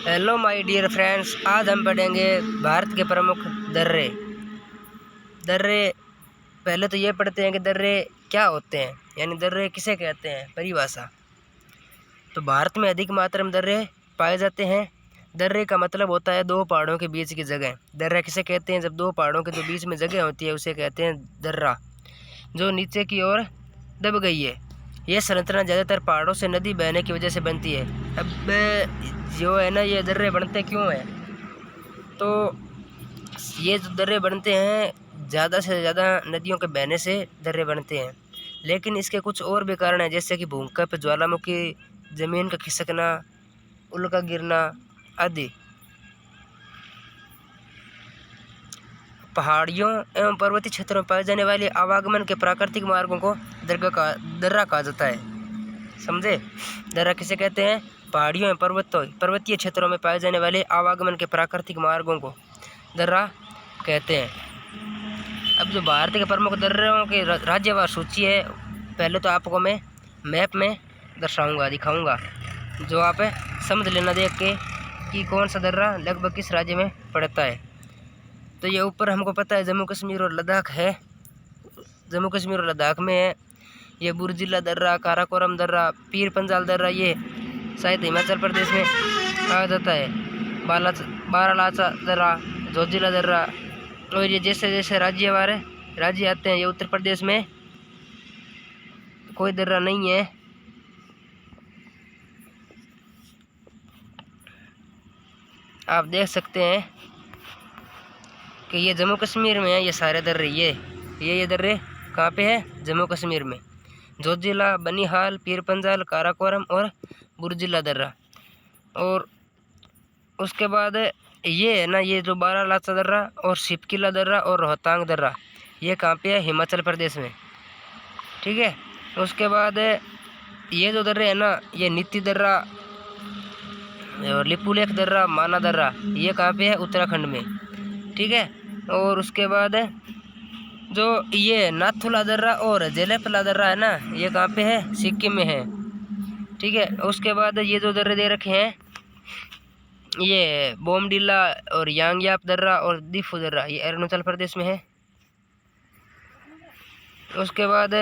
Hello my dear friends, आज हम पढ़ेंगे भारत के प्रमुख दर्रे। दर्रे पहले तो ये पढ़ते हैं कि दर्रे क्या होते हैं, यानी दर्रे किसे कहते हैं, परिभाषा। तो भारत में अधिक मात्रा में दर्रे पाए जाते हैं। दर्रे का मतलब होता है दो पहाड़ों के बीच की जगह। दर्रा किसे कहते हैं? जब दो पहाड़ों के जो बीच में जगह होती है उसे कहते हैं दर्रा, जो नीचे की ओर दब गई है। यह संरचना ज़्यादातर पहाड़ों से नदी बहने की वजह से बनती है। अब जो है ना, ये दर्रे बनते क्यों हैं? तो ये जो दर्रे बनते हैं, ज़्यादा से ज़्यादा नदियों के बहने से दर्रे बनते हैं। लेकिन इसके कुछ और भी कारण हैं, जैसे कि भूकंप, ज्वालामुखी, ज़मीन का खिसकना, उल्का गिरना आदि। पहाड़ियों एवं पर्वतीय क्षेत्रों में पाए जाने वाले आवागमन के प्राकृतिक मार्गों को दर्रा कहा जाता है। समझे? दर्रा किसे कहते हैं? पहाड़ियों एवं पर्वतीय क्षेत्रों में पाए जाने वाले आवागमन के प्राकृतिक मार्गों को दर्रा कहते हैं। अब जो भारत के प्रमुख दर्रों की राज्यवार सूची है, पहले तो आपको मैं मैप में दर्शाऊंगा, दिखाऊंगा, जो आप समझ लेना देख के कि कौन सा दर्रा लगभग किस राज्य में पड़ता है। तो ये ऊपर हमको पता है जम्मू कश्मीर और लद्दाख है। जम्मू कश्मीर और लद्दाख में है ये बुर्जिला दर्रा, काराकोरम दर्रा, पीर पंजाल दर्रा, ये शायद हिमाचल प्रदेश में पाया जाता है। बारालाचा दर्रा, जोजिला दर्रा, और ये जैसे जैसे राज्य आते हैं। ये उत्तर प्रदेश में कोई दर्रा नहीं है। आप देख सकते हैं कि ये जम्मू कश्मीर में है। ये सारे दर्रे ये दर्रे कहाँ पे है? जम्मू कश्मीर में। जोजिला, बनिहाल, पीर पंजाल, काराकोरम और बुर्जिला दर्रा। और उसके बाद ये है ना, ये जो बारालाचा दर्रा और शिपकिला दर्रा और रोहतांग दर्रा, ये कहाँ पे है? हिमाचल प्रदेश में। ठीक है। उसके बाद ये जो दर्रे है ना, ये नीति दर्रा और लिपुलेख दर्रा, माना दर्रा, ये कहाँ पे है? उत्तराखंड में। ठीक है। और उसके बाद जो ये नाथुला दर्रा और जेलेपला दर्रा है ना, ये कहाँ पे है? सिक्किम में है। ठीक है। उसके बाद ये जो दर्रे दे रखे हैं, ये बोमडिला और यांगयाप दर्रा और दिफू दर्रा, ये अरुणाचल प्रदेश में है। उसके बाद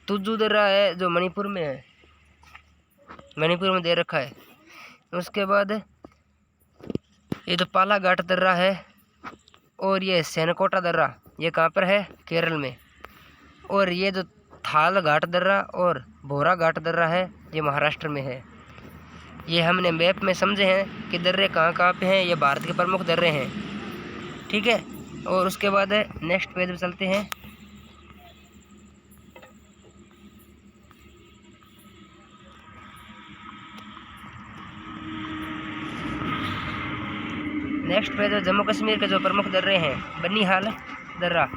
तुजू दर्रा है जो मणिपुर में है, मणिपुर में दे रखा है। उसके बाद ये जो पालाघाट दर्रा है और ये सेनकोटा दर्रा, ये कहाँ पर है? केरल में। और ये जो थाल घाट दर्रा और भोरा घाट दर्रा है, ये महाराष्ट्र में है। ये हमने मैप में समझे हैं कि दर्रे कहाँ कहाँ पे हैं। ये भारत के प्रमुख दर्रे हैं। ठीक है। और उसके बाद नेक्स्ट पेज पे चलते हैं। नेक्स्ट पेज जम्मू कश्मीर के जो प्रमुख दर्रे हैं, बनिहाल दर्रा।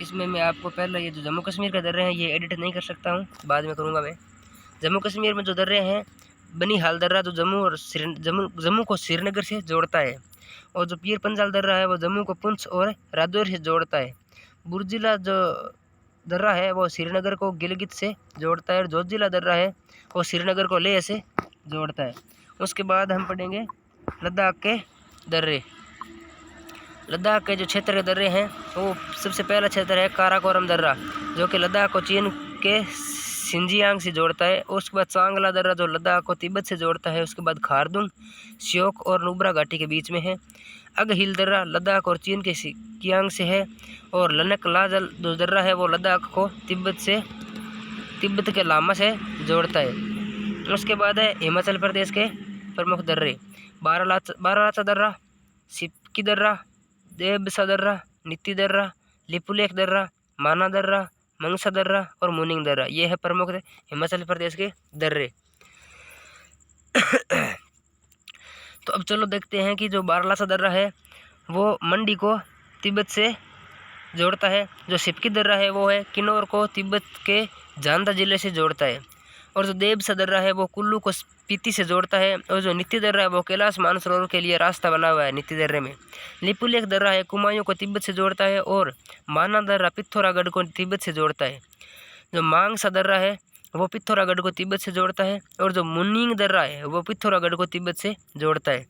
इसमें मैं आपको पहले ये जो जम्मू कश्मीर के दर्रे हैं ये एडिट नहीं कर सकता हूँ, बाद में करूँगा मैं। जम्मू कश्मीर में जो दर्रे हैं, बनिहाल दर्रा जो जम्मू को श्रीनगर से जोड़ता है। और जो पीर पंजाल दर्रा है वो जम्मू को पुंछ और राजौरी से जोड़ता है। बुर्जिला जो दर्रा है वो श्रीनगर को गिलगित से जोड़ता है। और जोजिला दर्रा है वो श्रीनगर को लेह से जोड़ता है। उसके बाद हम पढ़ेंगे लद्दाख के दर्रे। लद्दाख के जो क्षेत्र के दर्रे हैं, वो सबसे पहला क्षेत्र है काराकोरम दर्रा, जो कि लद्दाख को चीन के शिनजियांग से जोड़ता है। और उसके बाद चांगला दर्रा जो लद्दाख को तिब्बत से जोड़ता है। उसके बाद खारदुंग, श्योक और नुब्रा घाटी के बीच में है। अगहिल दर्रा लद्दाख और चीन के शिकियांग से है। और लनक लाजल जो दर्रा है वो लद्दाख को तिब्बत के लामा से जोड़ता है। उसके बाद है हिमाचल प्रदेश के प्रमुख दर्रे, बारालाचा दर्रा, सिपकी दर्रा, देबसा दर्रा, नीति दर्रा, लिपुलेख दर्रा, माना दर्रा, मंगसा दर्रा और मुनिंग दर्रा। ये है प्रमुख हिमाचल प्रदेश के दर्रे। तो अब चलो देखते हैं कि जो बारालाचा दर्रा है वो मंडी को तिब्बत से जोड़ता है। जो सिपकी दर्रा है वो है किन्नौर को तिब्बत के झांदा जिले से जोड़ता है। और जो देबसा दर्रा है वो कुल्लू को स्पीति से जोड़ता है। और जो नीति दर्रा है वो कैलाश मानसरोवर के लिए रास्ता बना हुआ है नीति दर्रे में। लिपुलेख दर्रा है कुमायूं को तिब्बत से जोड़ता है। और माना दर्रा पिथौरागढ़ को तिब्बत से जोड़ता है। जो मांगसा दर्रा है वो पिथौरागढ़ को तिब्बत से जोड़ता है, और जो मुनिंग दर्रा है वो पिथौरागढ़ को तिब्बत से जोड़ता है।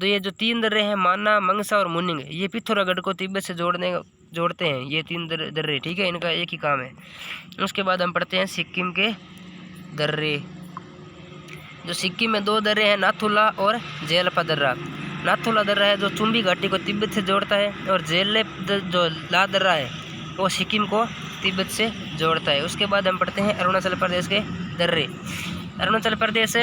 तो ये जो 3 दर्रे हैं माना, मंगसा और मुनिंग, ये पिथौरागढ़ को तिब्बत से जोड़ते हैं ये 3 दर्रे, ठीक है, इनका एक ही काम है। उसके बाद हम पढ़ते हैं सिक्किम के दर्रे। जो सिक्किम में 2 दर्रे हैं, नाथुला और जेलपा दर्रा। नाथुला दर्रा है जो चुम्बी घाटी को तिब्बत से जोड़ता है, और जो ला दर्रा है वो सिक्किम को तिब्बत से जोड़ता है। उसके बाद हम पढ़ते हैं अरुणाचल प्रदेश के दर्रे। अरुणाचल प्रदेश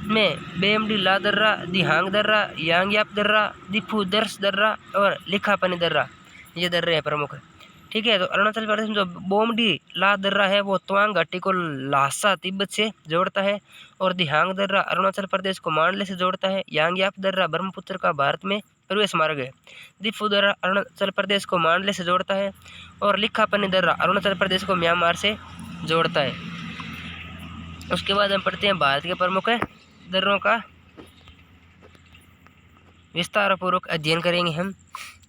में बेमडी ला दर्रा, दिहांग दर्रा, यांगयाप दर्रा, दिफू दर्श दर्रा और लिखापनी दर्रा, ये दर्रे हैं प्रमुख, ठीक है। तो अरुणाचल प्रदेश में जो बोमडी ला दर्रा है वो तवांग घाटी को लासा तिब्बत से जोड़ता है, और दिहांग दर्रा अरुणाचल प्रदेश को मांडले से जोड़ता है। यांगयाप दर्रा ब्रह्मपुत्र का भारत में प्रवेश मार्ग है। दिफू दर्रा अरुणाचल प्रदेश को मांडले से जोड़ता है, और लिखापनी दर्रा अरुणाचल प्रदेश को म्यांमार से जोड़ता है। उसके बाद हम पढ़ते हैं भारत के प्रमुख दर्रों का विस्तार पूर्वक अध्ययन करेंगे हम।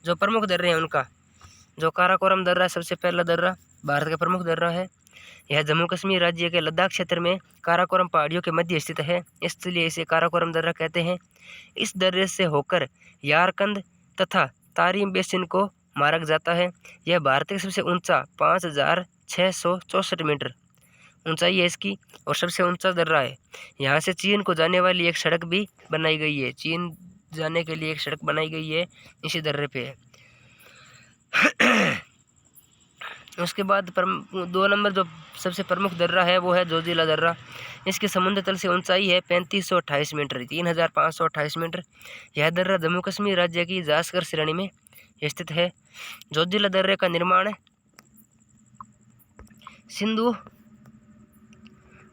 जो प्रमुख दर्रे हैं उनका, जो काराकोरम दर्रा सबसे पहला दर्रा भारत का प्रमुख दर्रा है। यह जम्मू कश्मीर राज्य के लद्दाख क्षेत्र में काराकोरम पहाड़ियों के मध्य स्थित है, इसलिए इसे काराकोरम दर्रा कहते हैं। इस दर्रे से होकर यारकंद तथा तारीम बेसिन को मार्ग जाता है। यह भारत का सबसे ऊंचा 5664 मीटर ऊंचाई है इसकी, और सबसे ऊंचा दर्रा है। यहाँ से चीन को जाने वाली एक सड़क भी बनाई गई है, चीन जाने के लिए एक सड़क बनाई गई है, इसी दर्रे पे है। उसके बाद 2 नंबर जो सबसे प्रमुख दर्रा है वो है जोजिला दर्रा। इसके समुद्र तल से ऊंचाई है 3528 मीटर, 3528 मीटर। यह दर्रा जम्मू कश्मीर राज्य की जास्कर श्रेणी में स्थित है। जोजिला दर्रे का निर्माण सिंधु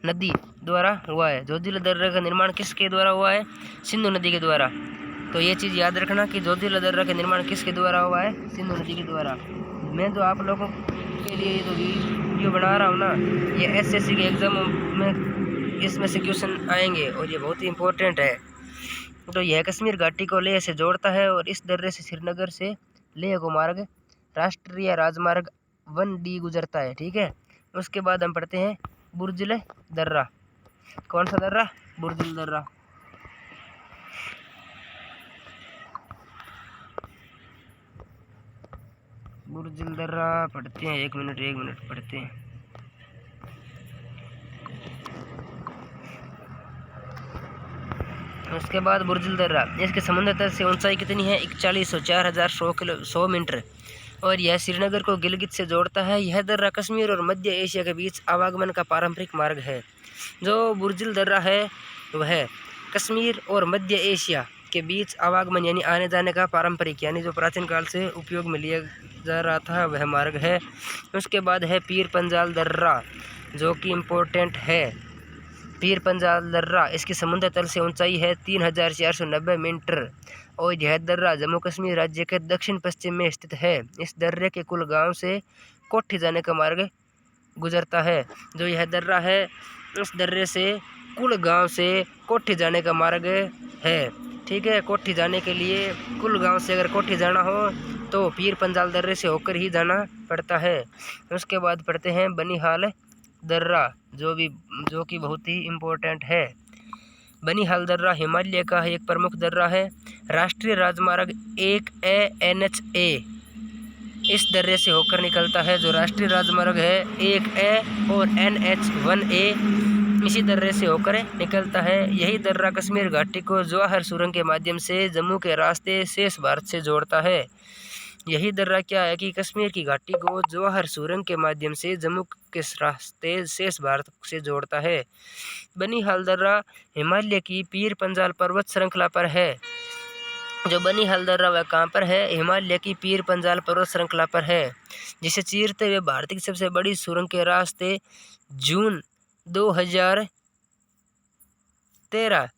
नदी द्वारा हुआ है। जोजिला दर्रे का निर्माण किसके द्वारा हुआ है? सिंधु नदी के द्वारा। तो ये चीज़ याद रखना कि जोजिला दर्रा का निर्माण किसके द्वारा हुआ है? सिंधु नदी के द्वारा। मैं जो आप लोगों के लिए ये जो वीडियो बना रहा हूँ ना, ये एसएससी के एग्ज़ाम में इसमें से क्वेश्चन आएंगे और ये बहुत ही इम्पोर्टेंट है। तो यह कश्मीर घाटी को लेह से जोड़ता है, और इस दर्रे से श्रीनगर से लेह को मार्ग राष्ट्रीय राजमार्ग 1D गुजरता है, ठीक है। उसके बाद हम पढ़ते हैं बुर्जिल दर्रा। कौन सा दर्रा? बुर्जिल दर्रा। बुर्जिल दर्रा पढ़ते हैं, एक मिनट पढ़ते हैं। उसके बाद बुर्जिल दर्रा, इसके समुद्र तल से ऊंचाई कितनी है? 41,04,100 मीटर, और यह श्रीनगर को गिलगित से जोड़ता है। यह दर्रा कश्मीर और मध्य एशिया के बीच आवागमन का पारंपरिक मार्ग है। जो बुर्जिल दर्रा है वह कश्मीर और मध्य एशिया के बीच आवागमन यानी आने जाने का पारंपरिक यानी जो प्राचीन काल से उपयोग में लिया जा रहा था वह मार्ग है। उसके बाद है पीर पंजाल दर्रा, जो कि इम्पोर्टेंट है। पीर पंजाल दर्रा, इसकी समुद्र तल से ऊंचाई है 3,490 मीटर, और यह दर्रा जम्मू कश्मीर राज्य के दक्षिण पश्चिम में स्थित है। इस दर्रे के कुल गांव से कोठी जाने का मार्ग गुजरता है। जो यह दर्रा है, उस दर्रे से कुल गांव से कोठी जाने का मार्ग है, ठीक है। कोठी जाने के लिए कुल गांव से अगर कोठी जाना हो तो पीर पंजाल दर्रे से होकर ही जाना पड़ता है। उसके बाद पढ़ते हैं बनिहाल दर्रा, जो कि बहुत ही इम्पोर्टेंट है। बनिहाल दर्रा हिमालय का एक प्रमुख दर्रा है। राष्ट्रीय राजमार्ग 1A NH-A इस दर्रे से होकर निकलता है। जो राष्ट्रीय राजमार्ग है 1A और NH-1A इसी दर्रे से होकर निकलता है। यही दर्रा कश्मीर घाटी को जवाहर सुरंग के माध्यम से जम्मू के रास्ते शेष भारत से जोड़ता है। यही दर्रा क्या है कि कश्मीर की घाटी को जवाहर सुरंग के माध्यम से जम्मू के रास्ते शेष भारत से जोड़ता है। बनिहाल दर्रा हिमालय की पीर पंजाल पर्वत श्रृंखला पर है। जो बनिहाल दर्रा वह कहाँ पर है? हिमालय की पीर पंजाल पर्वत श्रृंखला पर है, जिसे चीरते हुए भारत की सबसे बड़ी सुरंग के रास्ते जून 2013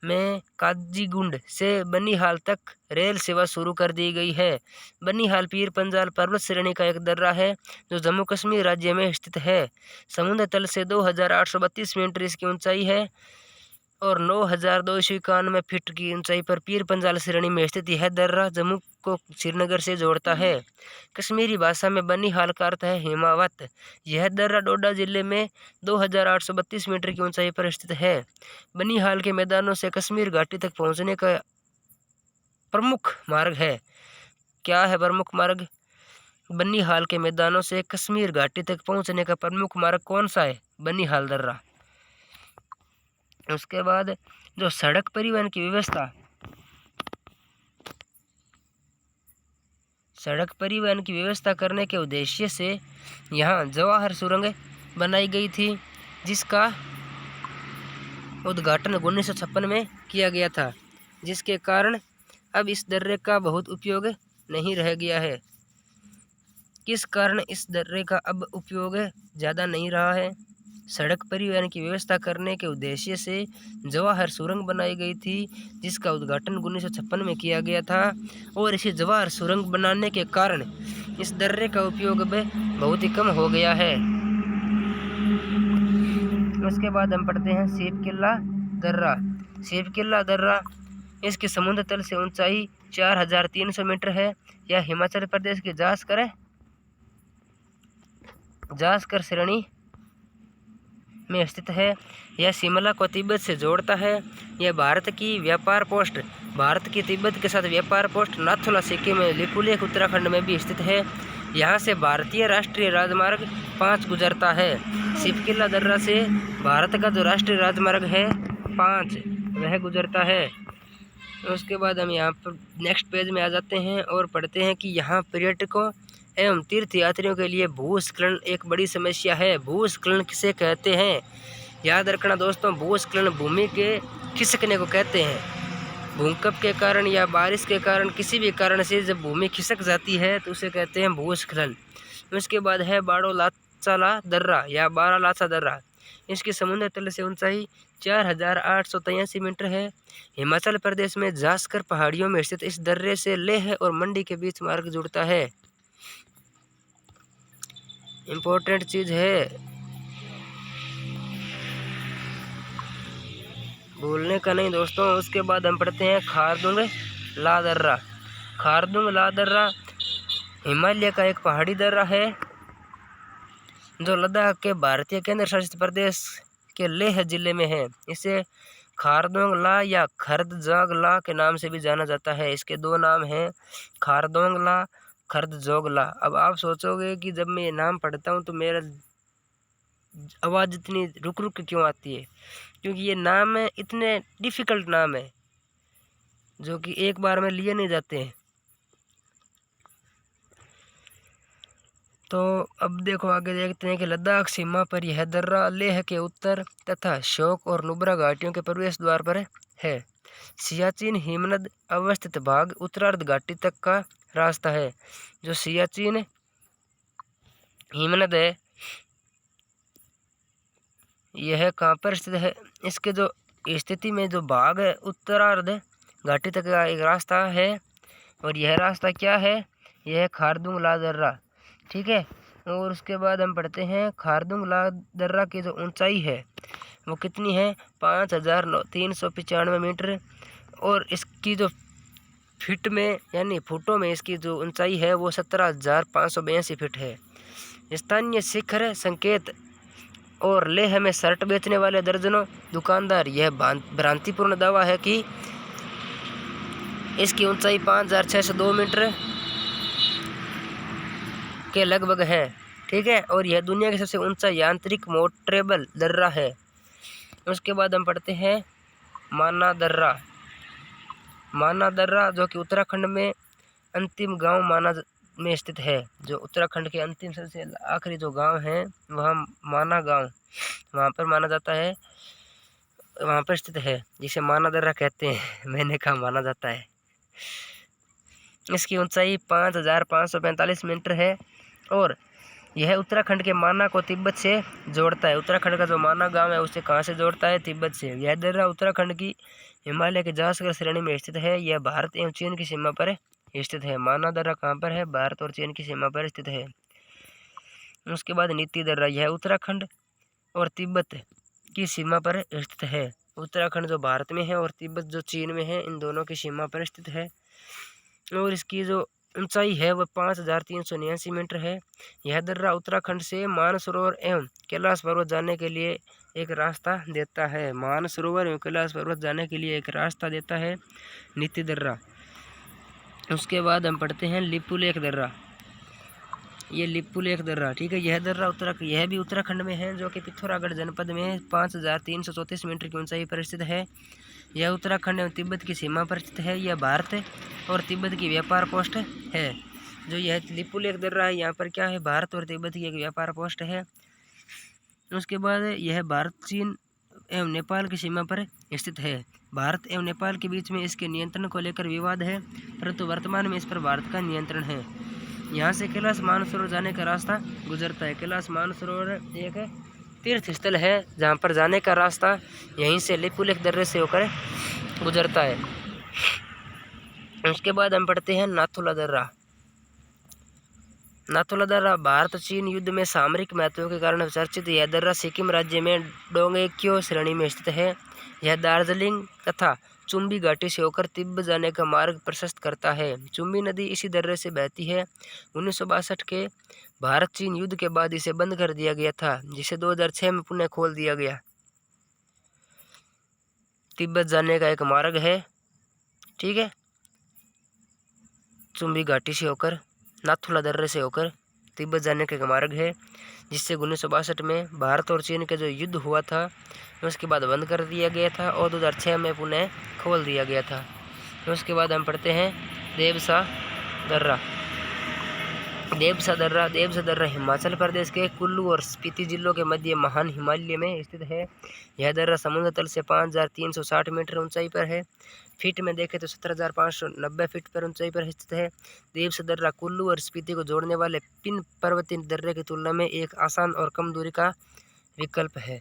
में काजीगुंड से बनिहाल तक रेल सेवा शुरू कर दी गई है। बनिहाल पीर पंजाल पर्वत श्रेणी का एक दर्रा है जो जम्मू कश्मीर राज्य में स्थित है। समुद्र तल से 2,832 मीटर इसकी ऊंचाई है। और 9,291 फीट की ऊंचाई पर पीर पंजाल श्रेणी में स्थित यह दर्रा जम्मू को श्रीनगर से जोड़ता है। कश्मीरी भाषा में बनिहाल का अर्थ है हिमावत। यह दर्रा डोडा जिले में 2,832 मीटर की ऊंचाई पर स्थित है। बनिहाल के मैदानों से कश्मीर घाटी तक पहुंचने का प्रमुख मार्ग है। क्या है प्रमुख मार्ग? बनिहाल के मैदानों से कश्मीर घाटी तक पहुंचने का प्रमुख मार्ग कौन सा है? बनिहाल दर्रा। उसके बाद जो सड़क परिवहन की व्यवस्था, सड़क परिवहन की व्यवस्था करने के उद्देश्य से यहाँ जवाहर सुरंग बनाई गई थी, जिसका उद्घाटन 1956 में किया गया था, जिसके कारण अब इस दर्रे का बहुत उपयोग नहीं रह गया है। किस कारण इस दर्रे का अब उपयोग ज़्यादा नहीं रहा है? सड़क परिवहन की व्यवस्था करने के उद्देश्य से जवाहर सुरंग बनाई गई थी, जिसका उद्घाटन 1956 में किया गया था, और इसे जवाहर सुरंग बनाने के कारण इस दर्रे का उपयोग अब बहुत ही कम हो गया है। उसके बाद हम पढ़ते हैं सीप किला दर्रा। सीप किला दर्रा, इसकी समुद्र तल से ऊंचाई 4,300 मीटर है। यह हिमाचल प्रदेश की जास्कर श्रेणी में स्थित है। यह शिमला को तिब्बत से जोड़ता है। यह भारत की तिब्बत के साथ व्यापार पोस्ट नाथुला सिक्किम में लिपुलेख उत्तराखंड में भी स्थित है। यहाँ से भारतीय राष्ट्रीय राजमार्ग 5 गुजरता है। शिपकिला दर्रा से भारत का जो राष्ट्रीय राजमार्ग है 5 वह गुजरता है। उसके बाद हम यहाँ पर नेक्स्ट पेज में आ जाते हैं और पढ़ते हैं कि यहाँ पर्यटकों एवं तीर्थयात्रियों के लिए भूस्खलन एक बड़ी समस्या है। भूस्खलन किसे कहते हैं? याद रखना दोस्तों, भूस्खलन भूमि के खिसकने को कहते हैं। भूकंप के कारण या बारिश के कारण, किसी भी कारण से जब भूमि खिसक जाती है तो उसे कहते हैं भूस्खलन। उसके बाद है बाड़ोलाचाला दर्रा या बारालाचा दर्रा। इसकी समुद्र तल से ऊंचाई 4,883 मीटर है। हिमाचल प्रदेश में जास्कर पहाड़ियों में स्थित इस दर्रे से लेह और मंडी के बीच मार्ग जुड़ता है। इम्पोर्टेंट चीज है, भूलने का नहीं दोस्तों। उसके बाद हम पढ़ते हैं खारदुंग ला दर्रा। खारदुंग ला दर्रा हिमालय का एक पहाड़ी दर्रा है जो लद्दाख के भारतीय केंद्र शासित प्रदेश के लेह जिले में है। इसे खारदोंग ला या खर्दजोग ला के नाम से भी जाना जाता है। इसके 2 नाम हैं, खारदोंग ला, खर्दजोग ला। अब आप सोचोगे कि जब मैं ये नाम पढ़ता हूँ तो मेरा आवाज़ इतनी रुक रुक क्यों आती है? क्योंकि ये नाम है, इतने डिफ़िकल्ट नाम है जो कि एक बार में लिए नहीं जाते हैं। तो अब देखो आगे देखते हैं कि लद्दाख सीमा पर यह दर्रा लेह के उत्तर तथा शोक और नुब्रा घाटियों के प्रवेश द्वार पर है। सियाचिन हिमनद अवस्थित भाग उत्तरार्ध घाटी तक का रास्ता है। जो सियाचिन हिमनद है यह कहाँ पर स्थित है? इसके जो स्थिति में जो भाग है उत्तरार्ध घाटी तक का एक रास्ता है, और यह रास्ता क्या है? यह खारदुंग ला दर्रा, ठीक है। और उसके बाद हम पढ़ते हैं खारदुंग ला दर्रा की जो ऊंचाई है वो कितनी है? 5,395 मीटर, और इसकी जो फीट में यानी फुटों में इसकी जो ऊंचाई है वो 17,582 फीट है। स्थानीय शिखर संकेत और लेह में शर्ट बेचने वाले दर्जनों दुकानदार यह भ्रांतिपूर्ण दावा है कि इसकी ऊंचाई 5,602 मीटर के लगभग है, ठीक है। और यह दुनिया की सबसे ऊंचा यांत्रिक मोटरेबल दर्रा है। उसके बाद हम पढ़ते हैं माना दर्रा। माना दर्रा जो कि उत्तराखंड में अंतिम गांव माना में स्थित है। जो उत्तराखंड के अंतिम सबसे आखिरी जो गांव है वह माना गांव, वहाँ पर माना जाता है, वहाँ पर स्थित है, जिसे माना दर्रा कहते हैं। मैंने कहा माना जाता है। इसकी ऊंचाई 5,545 मीटर है, और यह उत्तराखंड के माना को तिब्बत से जोड़ता है। उत्तराखंड का जो माना गांव है उसे कहाँ से जोड़ता है? तिब्बत से। यह दर्रा उत्तराखंड की हिमालय के जास्कर श्रेणी में स्थित है। यह भारत एवं चीन की सीमा पर स्थित है। माना दर्रा कहाँ पर है? भारत और चीन की सीमा पर स्थित है। उसके बाद नीति दर्रा, यह उत्तराखंड और तिब्बत की सीमा पर स्थित है। उत्तराखंड जो भारत में है और तिब्बत जो चीन में है, इन दोनों की सीमा पर स्थित है। और इसकी जो ऊंचाई है वह 5389 मीटर है। यह दर्रा उत्तराखंड से मानसरोवर एवं कैलाश पर्वत जाने के लिए एक रास्ता देता है। मानसरोवर एवं कैलाश पर्वत जाने के लिए एक रास्ता देता है नीति दर्रा। उसके बाद हम पढ़ते हैं लिपुलेख दर्रा। ये लिपुलेख दर्रा, ठीक है। यह दर्रा यह भी उत्तराखंड में है, जो कि पिथौरागढ़ जनपद में 5334 मीटर की ऊंचाई पर स्थित है। यह उत्तराखंड एवं तिब्बत की सीमा पर स्थित है। यह भारत और तिब्बत की व्यापार पोस्ट है। जो यह लिपुलेख दर्रा है, यहाँ पर क्या है, भारत और तिब्बत की एक व्यापार पोस्ट है। उसके बाद यह भारत, चीन एवं नेपाल की सीमा पर स्थित है। भारत एवं नेपाल के बीच में इसके नियंत्रण को लेकर विवाद है, परंतु वर्तमान में इस पर भारत का नियंत्रण है। यहाँ से कैलाश मानसरोवर जाने का रास्ता गुजरता है। कैलाश मानसरोवर एक तीर्थ स्थल है, जहाँ पर जाने का रास्ता यहीं से लिपुलेख दर्रे से होकर गुजरता है। उसके बाद हम पढ़ते हैं नाथुला दर्रा। नाथुला दर्रा भारत चीन युद्ध में सामरिक महत्व के कारण चर्चित यह दर्रा सिक्किम राज्य में डोंगेक्यो श्रेणी में स्थित है। यह दार्जिलिंग तथा चुम्बी घाटी से होकर तिब्बत जाने का मार्ग प्रशस्त करता है। चुम्बी नदी इसी दर्रे से बहती है। 1962 के भारत चीन युद्ध के बाद इसे बंद कर दिया गया था, जिसे 2006 में पुनः खोल दिया गया। तिब्बत जाने का एक मार्ग है, ठीक है। चुम्बी घाटी से होकर, नाथुला दर्रे से होकर तिब्बत जाने का एक मार्ग है, जिससे 1962 में भारत और चीन का जो युद्ध हुआ था उसके बाद बंद कर दिया गया था और 2006 में पुनः खोल दिया गया था। उसके बाद हम पढ़ते हैं देवसा दर्रा। देवसा दर्रा हिमाचल प्रदेश के कुल्लू और स्पीति जिलों के मध्य महान हिमालय में स्थित है। यह दर्रा समुद्र तल से 5360 मीटर ऊंचाई पर है। फीट में देखें तो 17,590 फीट पर ऊंचाई पर स्थित है। देवसा दर्रा कुल्लू और स्पीति को जोड़ने वाले पिन पर्वतीय दर्रे की तुलना में एक आसान और कम दूरी का विकल्प है।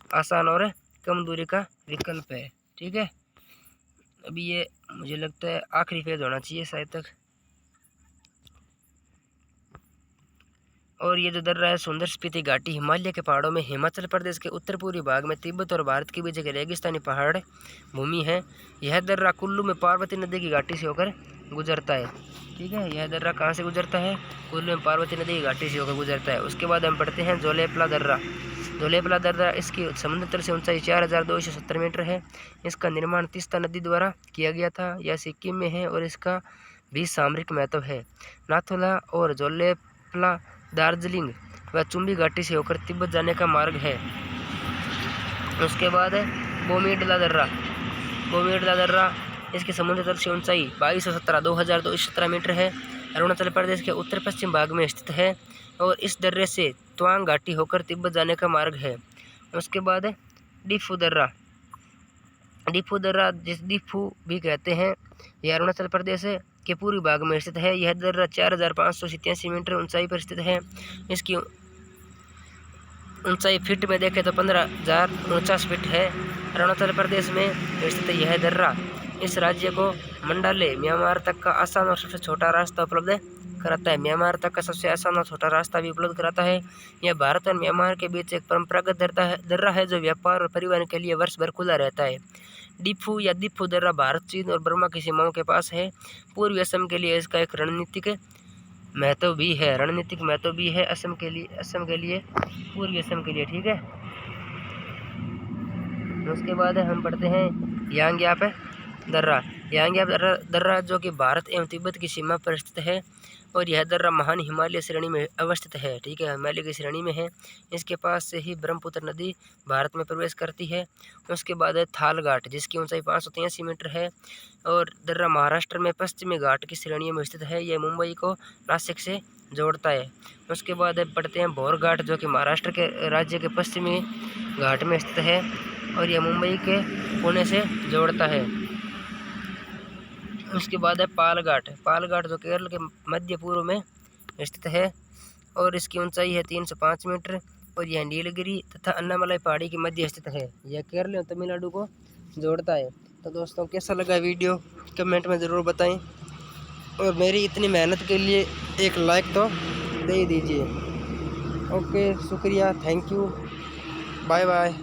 आसान और कम दूरी का विकल्प है, ठीक है। अभी ये मुझे लगता है आखिरी पेज होना चाहिए शायद तक। और ये जो दर्रा है सुंदर स्पीति घाटी हिमालय के पहाड़ों में हिमाचल प्रदेश के उत्तर पूर्वी भाग में तिब्बत और भारत के बीच एक रेगिस्तानी पहाड़ भूमि है। यह दर्रा कुल्लू में पार्वती नदी की घाटी से होकर गुजरता है, ठीक है। यह दर्रा कहाँ से गुजरता है, कुल्लू में पार्वती नदी की घाटी से होकर गुजरता है। उसके बाद हम पढ़ते हैं जोलेपला दर्रा। जोलेपला दर्रा, इसकी समुद्र तल से ऊंचाई 4270 मीटर है। इसका निर्माण तीस्ता नदी द्वारा किया गया था। यह सिक्किम में है और इसका भी सामरिक महत्व है। नाथुला और जोलेपला दार्जिलिंग व चुम्बी घाटी से होकर तिब्बत जाने का मार्ग है। उसके बाद है बोमीडला दर्रा। इसकी समुद्र तल से ऊंचाई 2217 मीटर है। अरुणाचल प्रदेश के उत्तर पश्चिम भाग में स्थित है और इस दर्रे से त्वांग घाटी होकर तिब्बत जाने का मार्ग है। उसके बाद है डिफू दर्रा, जिस डिफू भी कहते हैं, यह अरुणाचल प्रदेश के पूर्वी भाग में स्थित है। यह दर्रा 4587 मीटर ऊंचाई पर स्थित है। इसकी ऊंचाई फीट में देखें तो 15,049 फीट है। अरुणाचल प्रदेश में स्थित यह दर्रा इस राज्य को मंडाले म्यांमार तक का आसान और सबसे छोटा रास्ता उपलब्ध कराता है। म्यांमार तक का सबसे आसान और छोटा रास्ता भी उपलब्ध कराता है। यह भारत और म्यांमार के बीच एक परंपरागत दर्रा है, जो व्यापार और परिवहन के लिए वर्ष भर खुला रहता है। डिफू या दिफू दर्रा भारत, चीन और बर्मा की सीमाओं के पास है। पूर्वी असम के लिए इसका एक रणनीतिक महत्व भी है। असम के लिए पूर्वी असम के लिए, ठीक है। उसके बाद हम पढ़ते हैं यांग्याप दर्रा, जो कि भारत एवं तिब्बत की सीमा पर स्थित है और यह दर्रा महान हिमालय श्रेणी में अवस्थित है, ठीक है। हिमालय की श्रेणी में है। इसके पास से ही ब्रह्मपुत्र नदी भारत में प्रवेश करती है। उसके बाद है थाल घाट, जिसकी ऊंचाई 583 मीटर है और दर्रा महाराष्ट्र में पश्चिमी घाट की श्रेणी में स्थित है। यह मुंबई को नासिक से जोड़ता है। उसके बाद पढ़ते हैं भोर घाट, जो कि महाराष्ट्र के राज्य के पश्चिमी घाट में स्थित है और यह मुंबई के पुणे से जोड़ता है। उसके बाद है पाल घाट, जो केरल के मध्य पूर्व में स्थित है और इसकी ऊंचाई है 305 मीटर और यह नीलगिरी तथा अन्नामलाई पहाड़ी के मध्य स्थित है। यह केरल और तमिलनाडु को जोड़ता है। तो दोस्तों, कैसा लगा वीडियो कमेंट में ज़रूर बताएं और मेरी इतनी मेहनत के लिए एक लाइक तो दे दीजिए। ओके, शुक्रिया, थैंक यू, बाय बाय।